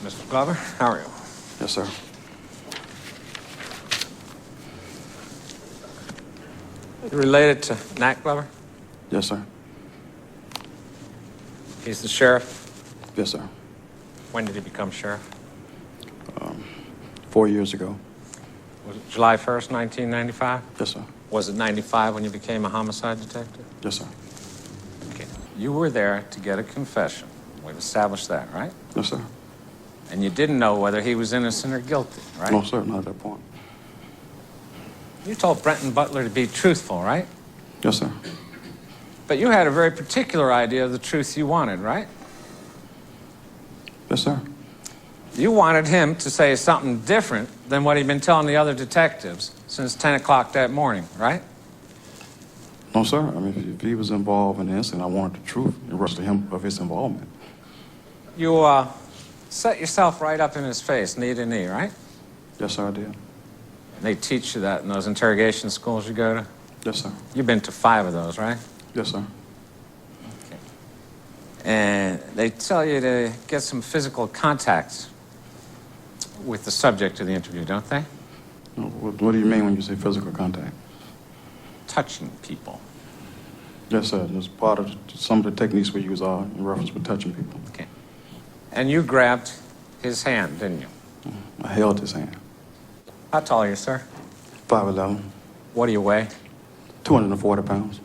Mr. Glover, how are you? Yes, sir. You related to Nat Glover? Yes, sir. He's the sheriff? Yes, sir. When did he become sheriff? 4 years ago. Was it July 1st, 1995? Yes, sir. Was it 95 when you became a homicide detective? Yes, sir. Okay. You were there to get a confession. We've established that, right? Yes, sir. And you didn't know whether he was innocent or guilty, right? No, sir, not at that point. You told Brenton Butler to be truthful, right? Yes, sir. But you had a very particular idea of the truth you wanted, right? Yes, sir. You wanted him to say something different than what he'd been telling the other detectives since 10 o'clock that morning, right? No, sir. I mean, if he was involved in the incident, I wanted the truth in regards to him of his involvement. You, set yourself right up in his face, knee to knee, right? Yes, sir, I did. And they teach you that in those interrogation schools you go to? Yes, sir. You've been to 5 of those, right? Yes, sir. Okay. And they tell you to get some physical contact with the subject of the interview, don't they? What do you mean when you say physical contact? Touching people. Yes, sir. That's part of some of the techniques we use are in reference with touching people. Okay. And you grabbed his hand, didn't you? I held his hand. How tall are you, sir? 5'11", What do you weigh? 240 pounds.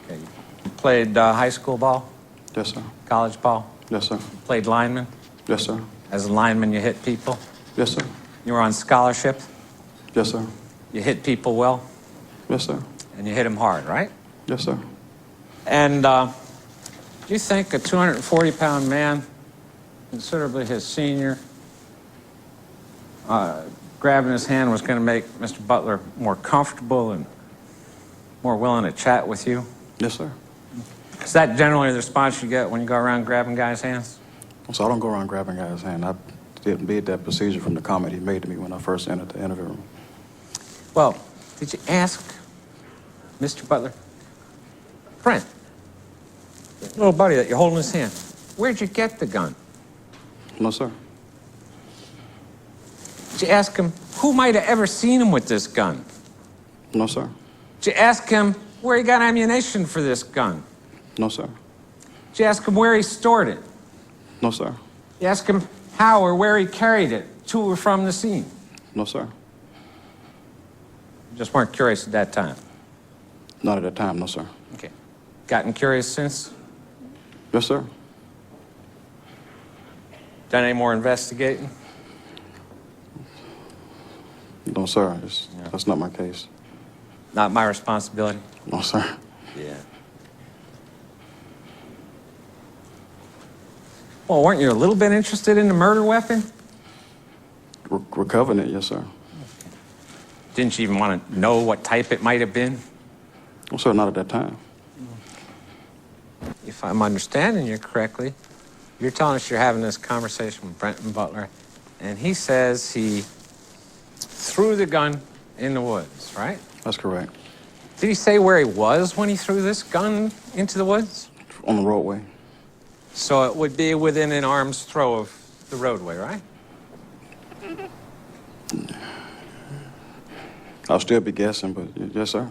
Okay. You played high school ball? Yes, sir. College ball? Yes, sir. You played lineman? Yes, sir. As a lineman, you hit people? Yes, sir. You were on scholarship? Yes, sir. You hit people well? Yes, sir. And you hit them hard, right? Yes, sir. And do you think a 240-pound man, considerably his senior, grabbing his hand was going to make Mr. Butler more comfortable and more willing to chat with you? Yes, sir. Is that generally the response you get when you go around grabbing guys' hands? So I don't go around grabbing guys' hand. I did that procedure from the comment he made to me when I first entered the interview room. Well, did you ask Mr. Butler, Brent, little buddy that you're holding his hand, where'd you get the gun? No, sir. Did you ask him who might have ever seen him with this gun? No, sir. Did you ask him where he got ammunition for this gun? No, sir. Did you ask him where he stored it? No, sir. You ask him how or where he carried it to or from the scene? No, sir. You just weren't curious at that time? Not at that time, no, sir. Okay. Gotten curious since? Yes, sir. Done any more investigating? No, sir. Yeah. That's not my case. Not my responsibility? No, sir. Yeah. Well, weren't you a little bit interested in the murder weapon? Recovering it, yes, sir. Didn't you even want to know what type it might have been? No, sir, not at that time. If I'm understanding you correctly, you're telling us you're having this conversation with Brenton Butler, and he says he threw the gun in the woods, right? That's correct. Did he say where he was when he threw this gun into the woods? On the roadway. So it would be within an arm's throw of the roadway, right? I'll still be guessing, but yes, sir.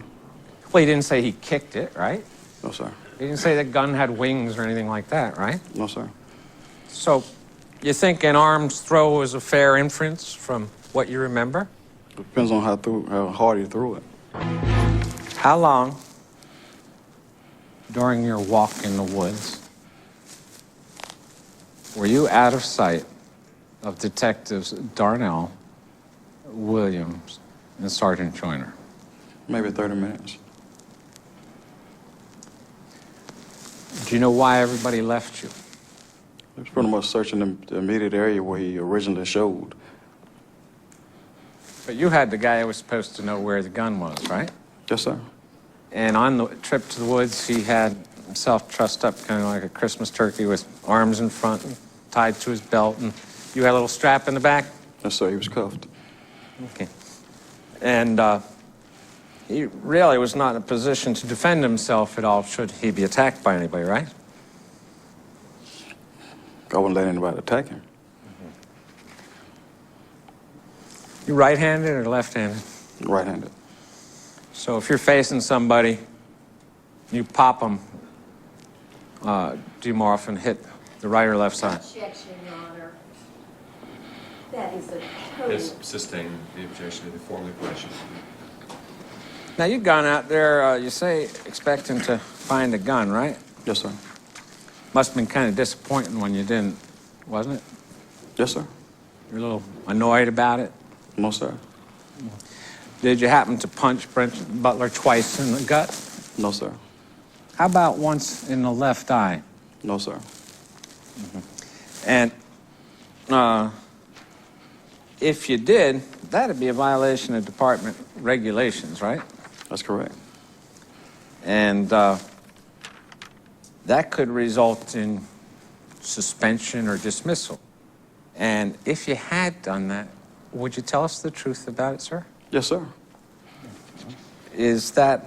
Well, he didn't say he kicked it, right? No, sir. He didn't say the gun had wings or anything like that, right? No, sir. So you think an arm's throw is a fair inference from what you remember? Depends on how hard he threw it. How long during your walk in the woods were you out of sight of Detectives Darnell, Williams, and Sergeant Joyner? Maybe 30 minutes. Do you know why everybody left you? He was pretty much searching the immediate area where he originally showed. But you had the guy who was supposed to know where the gun was, right? Yes, sir. And on the trip to the woods, he had himself trussed up kind of like a Christmas turkey with arms in front and tied to his belt, and you had a little strap in the back? Yes, sir. He was cuffed. Okay. And he really was not in a position to defend himself at all should he be attacked by anybody, right? I wouldn't let anybody attack him. You right-handed or left-handed? Right-handed. So if you're facing somebody, you pop them, do you more often hit the right or left side? Objection, Your Honor. That is a total. Yes, sustain the objection to the formal question. Now, you've gone out there, you say, expecting to find a gun, right? Yes, sir. Must have been kind of disappointing when you didn't, wasn't it? Yes, sir. You're a little annoyed about it. No, sir. Did you happen to punch Brent Butler twice in the gut? No, sir. How about once in the left eye? No, sir. And if you did, that'd be a violation of department regulations, right? That's correct. And that could result in suspension or dismissal. And if you had done that, would you tell us the truth about it, sir? Yes, sir. Is that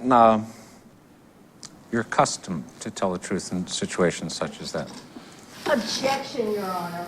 your custom to tell the truth in situations such as that? Objection, Your Honor.